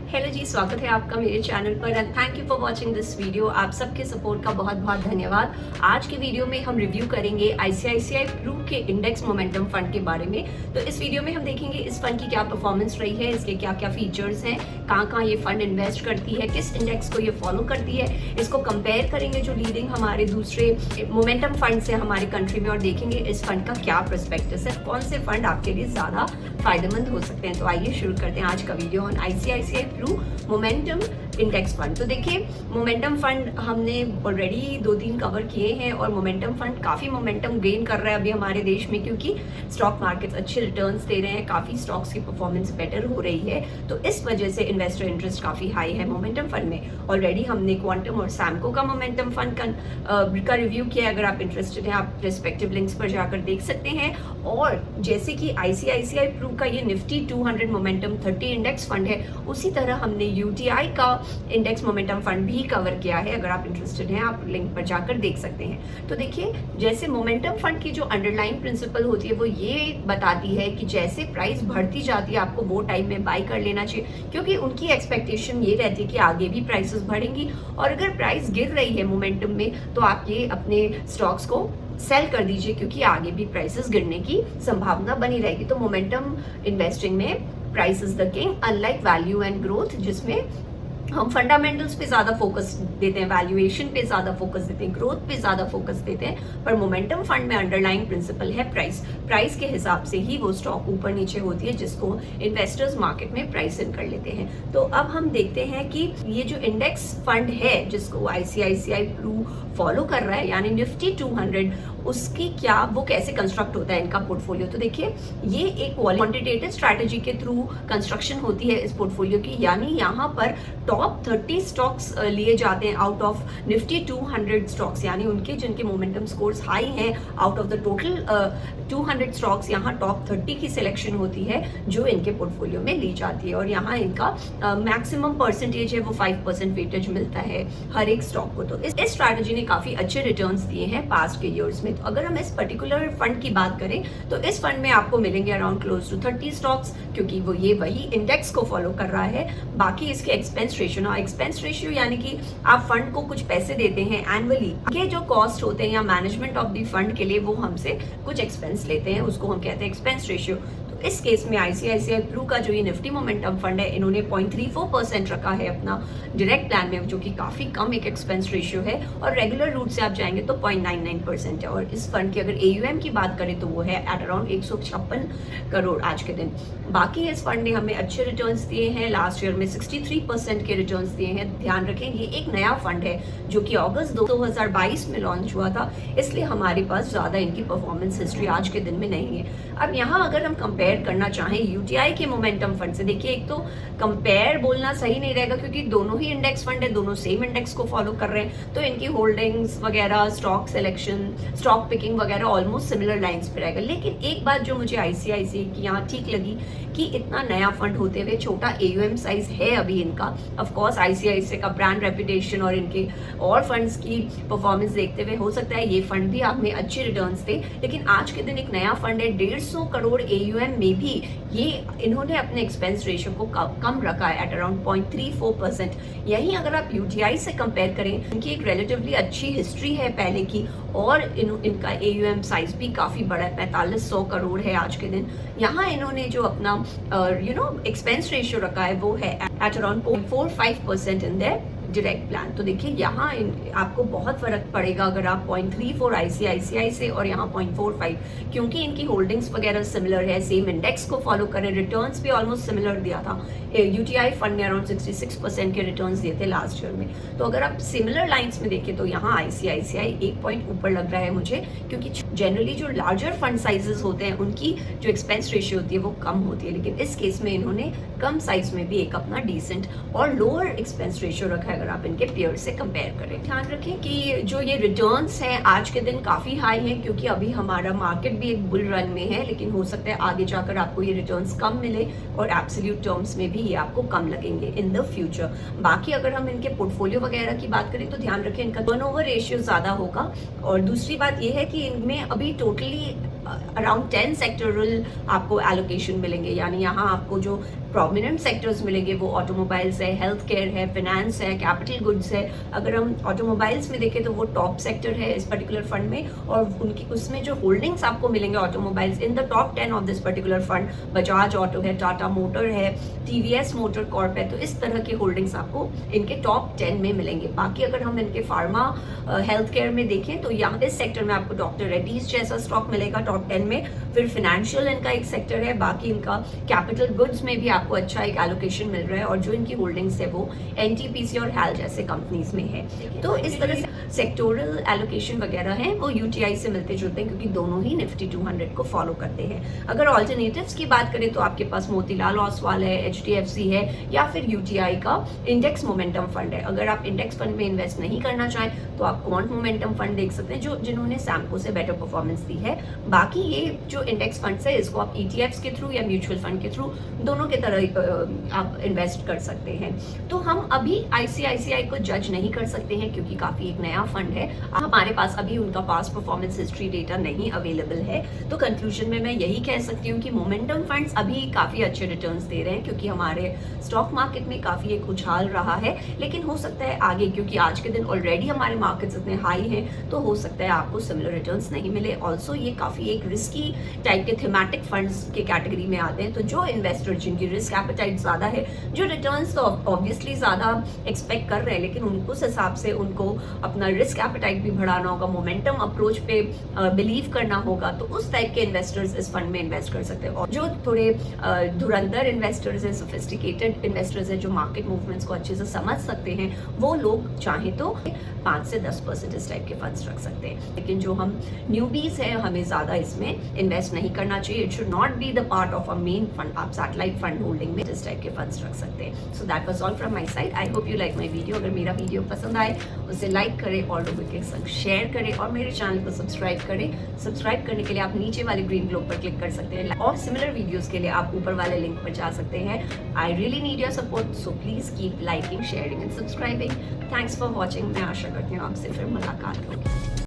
Hello जी, स्वागत है आपका मेरे चैनल पर and thank you for watching this video. आप सबके सपोर्ट का बहुत बहुत धन्यवाद। आज के वीडियो में हम रिव्यू करेंगे आईसीआईसीआई प्रू के इंडेक्स मोमेंटम फंड के बारे में। तो इस वीडियो में हम देखेंगे इस फंड की क्या परफॉर्मेंस रही है, इसके क्या क्या फीचर्स हैं, कहाँ ये फंड इन्वेस्ट करती है, किस इंडेक्स को ये फॉलो करती है, इसको कंपेयर करेंगे जो लीडिंग हमारे दूसरे मोमेंटम फंड से हमारे कंट्री में, और देखेंगे इस फंड का क्या प्रोस्पेक्टस है, कौन से फंड आपके लिए ज़्यादा फायदेमंद हो सकते हैं। तो आइए शुरू करते हैं आज का video on ICICI Pru momentum index fund. तो देखिए, मोमेंटम फंड हमने ऑलरेडी 2-3 कवर किए हैं और मोमेंटम फंड काफ़ी मोमेंटम गेन कर रहा है अभी हमारे देश में, क्योंकि स्टॉक मार्केट्स अच्छे रिटर्न्स दे रहे हैं, काफ़ी स्टॉक्स की परफॉर्मेंस बेटर हो रही है। तो इस वजह से इन्वेस्टर इंटरेस्ट काफ़ी हाई है मोमेंटम फंड में। ऑलरेडी हमने क्वांटम और सैमको का मोमेंटम फंड का रिव्यू किया। अगर आप इंटरेस्टेड हैं आप रिस्पेक्टिव लिंक्स पर जाकर देख सकते हैं। और जैसे कि आईसीआईसीआई प्रू का ये निफ्टी 200 मोमेंटम 30 इंडेक्स फंड है, उसी तरह हमने यूटीआई का इंडेक्स मोमेंटम फंड भी कवर किया है। अगर आप इंटरेस्टेड हैं आप लिंक पर जाकर देख सकते हैं। तो देखिए, जैसे मोमेंटम फंड की जो अंडरलाइन प्रिंसिपल होती है वो ये बताती है कि जैसे प्राइस बढ़ती जाती है आपको वो टाइम में बाई कर लेना चाहिए, क्योंकि उनकी एक्सपेक्टेशन ये रहती है कि आगे भी प्राइसेस बढ़ेंगी। और अगर प्राइस गिर रही है मोमेंटम में तो आप ये अपने स्टॉक्स को सेल कर दीजिए, क्योंकि आगे भी प्राइसेस गिरने की संभावना बनी रहेगी। तो मोमेंटम इन्वेस्टिंग में price is the king, unlike value and growth जिसमें हम फंडामेंटल्स पे ज्यादा फोकस देते हैं, वैल्यूएशन पे ज्यादा फोकस देते हैं, ग्रोथ पे ज्यादा फोकस देते हैं। पर मोमेंटम फंड में अंडरलाइंग प्रिंसिपल है प्राइस के हिसाब से ही वो स्टॉक ऊपर नीचे होती है, जिसको इन्वेस्टर्स मार्केट में प्राइस इन कर लेते हैं। तो अब हम देखते हैं कि ये जो इंडेक्स फंड है जिसको आईसीआईसीआई प्रू फॉलो कर रहा है, यानी निफ्टी 200, उसकी वो कैसे कंस्ट्रक्ट होता है इनका पोर्टफोलियो। तो देखिए, ये एक क्वांटिटेटिव स्ट्रैटेजी के थ्रू कंस्ट्रक्शन होती है इस पोर्टफोलियो की, यानी यहाँ पर टॉप 30 स्टॉक्स लिए जाते हैं आउट ऑफ निफ्टी 200 स्टॉक्स, यानी उनके जिनके मोमेंटम स्कोर्स हाई हैं। Out of the total 200 stocks यहाँ टॉप 30 की सिलेक्शन होती है जो इनके पोर्टफोलियो में ली जाती है। और यहाँ इनका मैक्सिमम परसेंटेज है वो 5% वेटेज मिलता है हर एक स्टॉक को। तो इस स्ट्रैटेजी ने काफी अच्छे रिटर्न्स दिए हैं पास्ट के ईयर्स में। तो अगर हम इस पर्टिकुलर फंड की बात करें तो इस फंड में आपको मिलेंगे अराउंड क्लोज टू 30 स्टॉक्स, क्योंकि वो ये वही इंडेक्स को फॉलो कर रहा है। बाकी इसके एक्सपेंस रेशियो यानी कि आप फंड को कुछ पैसे देते हैं एनुअली, के जो कॉस्ट होते हैं या मैनेजमेंट ऑफ द फंड के लिए वो हमसे कुछ एक्सपेंस लेते हैं, उसको हम कहते हैं एक्सपेंस रेशियो। इस केस में आईसीआईसीआई प्रू का जो ये निफ्टी मोमेंटम फंड है, इन्होंने 0.34% रखा है अपना डायरेक्ट प्लान में, जो कि काफी कम एक एक्सपेंस रेशियो है। और रेगुलर रूट से आप जाएंगे तो 0.99% है। और इस फंड की अगर एयूएम की बात करें तो वो है एट अराउंड 156 करोड़ आज के दिन। बाकी इस फंड ने हमें अच्छे रिटर्न्स दिए हैं, लास्ट ईयर में 63% के रिटर्न्स दिए हैं। ध्यान रखें, ये एक नया फंड है जो कि अगस्त 2022 में लॉन्च हुआ था, इसलिए हमारे पास ज्यादा इनकी परफॉर्मेंस हिस्ट्री आज के दिन में नहीं है। अब यहाँ अगर हम कंपेयर करना चाहें यूटीआई के मोमेंटम फंड से, देखिए एक तो कंपेयर बोलना सही नहीं रहेगा क्योंकि दोनों ही इंडेक्स फंड है, दोनों सेम इंडेक्स को फॉलो कर रहे हैं, तो इनकी होल्डिंग्स वगैरह, स्टॉक सिलेक्शन, स्टॉक पिकिंग वगैरह ऑलमोस्ट सिमिलर लाइंस पे रहेगा। लेकिन एक बात जो मुझे आईसीआईसीआई की यहाँ ठीक लगी कि इतना नया फंड होते हुए छोटा एयूएम साइज है अभी इनका। ऑफ कोर्स आईसीआईसीआई का ब्रांड रेपुटेशन और इनके और फंड्स की परफॉर्मेंस देखते हुए हो सकता है ये फंड भी हमें अच्छे रिटर्न्स दे, लेकिन आज के दिन एक नया फंड है, 150 करोड़ एयूएम में भी ये इन्होंने अपने एक्सपेंस रेशियो को कम रखा है एट अराउंड 0.34%। यही अगर आप यूटीआई से कंपेयर करें, इनकी एक रिलेटिवली अच्छी हिस्ट्री है पहले की, और इनका एयूएम साइज भी काफी बड़ा है, 4500 करोड़ है आज के दिन। यहाँ इन्होंने जो अपना एक्सपेंस रेशियो रखा है वो है at around 0.45% in their direct plan. तो देखिए, यहाँ आपको बहुत फर्क पड़ेगा अगर आप 0.34 आईसीआईसीआई से और यहाँ 0.45, क्योंकि इनकी होल्डिंग्स वगैरह सिमिलर है, सेम इंडेक्स को फॉलो करें, रिटर्न्स भी ऑलमोस्ट सिमिलर दिया था। यूटीआई फंड ने अराउंड 66% के रिटर्न्स दिए थे लास्ट ईयर में। तो अगर आप सिमिलर लाइंस में देखें तो यहाँ आईसीआईसीआई 1 पॉइंट ऊपर लग रहा है मुझे, क्योंकि जनरली जो लार्जर फंड साइजेस होते हैं उनकी जो एक्सपेंस रेशियो होती है वो कम होती है, लेकिन इस केस में इन्होंने कम साइज में भी एक अपना डिसेंट और लोअर एक्सपेंस रेशियो रखा है अगर आप इनके पेयर से कंपेयर करें। ध्यान रखें कि जो ये रिटर्न्स हैं आज के दिन काफी हाई हैं, क्योंकि अभी हमारा मार्केट भी एक बुल रन में है, लेकिन हो सकता है आगे जाकर आपको ये रिटर्न्स कम मिले और एब्सोल्यूट टर्म्स में भी ये आपको कम लगेंगे इन द फ्यूचर। बाकी अगर हम इनके पोर्टफोलियो वगैरह की बात करें तो ध्यान रखें इनका टर्नओवर रेशियो ज्यादा होगा। और दूसरी बात ये है कि इनमें अभी टोटली अराउंड 10 सेक्टरल आपको एलोकेशन मिलेंगे, यानी यहाँ आपको जो प्रोमिनेंट सेक्टर्स मिलेंगे वो ऑटोमोबाइल्स है, हेल्थ केयर है, फिनेंस है, कैपिटल गुड्स है। अगर हम ऑटोमोबाइल्स में देखें तो वो टॉप सेक्टर है इस पर्टिकुलर फंड में, और उनकी उसमें जो होल्डिंग्स आपको मिलेंगे automobiles in the top 10 of this particular fund, Bajaj auto है, टाटा मोटर है, टीवीएस मोटर कॉर्प है। तो इस तरह के होल्डिंग्स आपको इनके टॉप 10 में मिलेंगे। बाकी अगर हम इनके फार्मा हेल्थ केयर में देखें तो यहाँ इस सेक्टर में आपको डॉक्टर रेड्डीज जैसा स्टॉक मिलेगा टॉप 10 में। फिर फाइनेंशियल इनका एक सेक्टर है, बाकी इनका कैपिटल गुड्स में भी आपको अच्छा एक एलोकेशन मिल रहा है, और जो इनकी होल्डिंग्स है वो एनटीपीसी और हैल जैसे कंपनीज में है। तो इस तरह से सेक्टोरल एलोकेशन वगैरह हैं वो यूटीआई से मिलते जुलते हैं, क्योंकि दोनों ही निफ्टी 200 को फॉलो करते हैं। अगर ऑल्टरनेटिव्स की बात करें तो आपके पास मोतीलाल ओसवाल है, एचडीएफसी है, या फिर यूटीआई का इंडेक्स मोमेंटम फंड है। अगर आप इंडेक्स फंड में इन्वेस्ट नहीं करना चाहें तो आप क्वांट मोमेंटम फंड देख सकते हैं, जो जिन्होंने सैम्को से बेटर परफॉर्मेंस दी है। बाकी ये जो इंडेक्स फंड्स है इसको आप ईटीएफ्स के थ्रू या म्यूचुअल फंड के थ्रू दोनों के तरह आप इन्वेस्ट कर सकते हैं। तो हम अभी आईसीआईसीआई को जज नहीं कर सकते हैं क्योंकि काफी एक नया फंड है, हमारे पास अभी उनका पास्ट परफॉर्मेंस हिस्ट्री डेटा नहीं अवेलेबल है। तो कंक्लूजन में मैं यही कह सकती हूँ कि मोमेंटम फंड्स अभी काफी अच्छे रिटर्न्स दे रहे हैं, क्योंकि हमारे स्टॉक मार्केट में काफी एक उछाल रहा है। लेकिन हो सकता है आगे, क्योंकि आज के दिन ऑलरेडी हमारे मार्केट्स इतने हाई हैं, तो हो सकता है आपको सिमिलर रिटर्न्स नहीं मिले। ऑल्सो ये काफी एक रिस्की टाइप के थीमेटिक फंड्स के कैटेगरी में आते हैं। तो जो इन्वेस्टर जिनकी रिस्क एपेटाइट ज्यादा है, जो रिटर्न्स तो ऑब्वियसली ज्यादा एक्सपेक्ट कर रहे हैं, लेकिन उनको उस हिसाब से उनको अपना रिस्क एपेटाइट भी बढ़ाना होगा, मोमेंटम अप्रोच पे बिलीव करना होगा, तो उस टाइप के इन्वेस्टर्स इस फंड में इन्वेस्ट कर सकते हैं। और जो थोड़े धुरंधर इन्वेस्टर्स हैं, सोफिस्टिकेटेड इन्वेस्टर्स हैं, जो मार्केट मूवमेंट्स को अच्छे से समझ सकते हैं, वो लोग चाहे तो 5 से 10% इस टाइप के फंड्स रख सकते हैं। लेकिन जो हम न्यूबीज हैं, हमें ज्यादा इसमें इन्वेस्ट नहीं करना चाहिए। It should not be the part of a main fund. आप सैटेलाइट फंड होल्डिंग में इस टाइप के फंड्स रख सकते हैं। So that was all from my side. I hope you like my video. अगर मेरा वीडियो पसंद आए उसे लाइक करें और लोगों के संग शेयर करें, और मेरे चैनल को सब्सक्राइब करें। सब्सक्राइब करने के लिए आप नीचे वाले ग्रीन ग्लोब पर क्लिक कर सकते हैं, और सिमिलर वीडियोस के लिए आप ऊपर वाले लिंक पर जा सकते हैं। I really need your support, so please keep liking, sharing and subscribing. Thanks for watching. मैं आशा करती हूँ आपसे फिर मुलाकात होगी।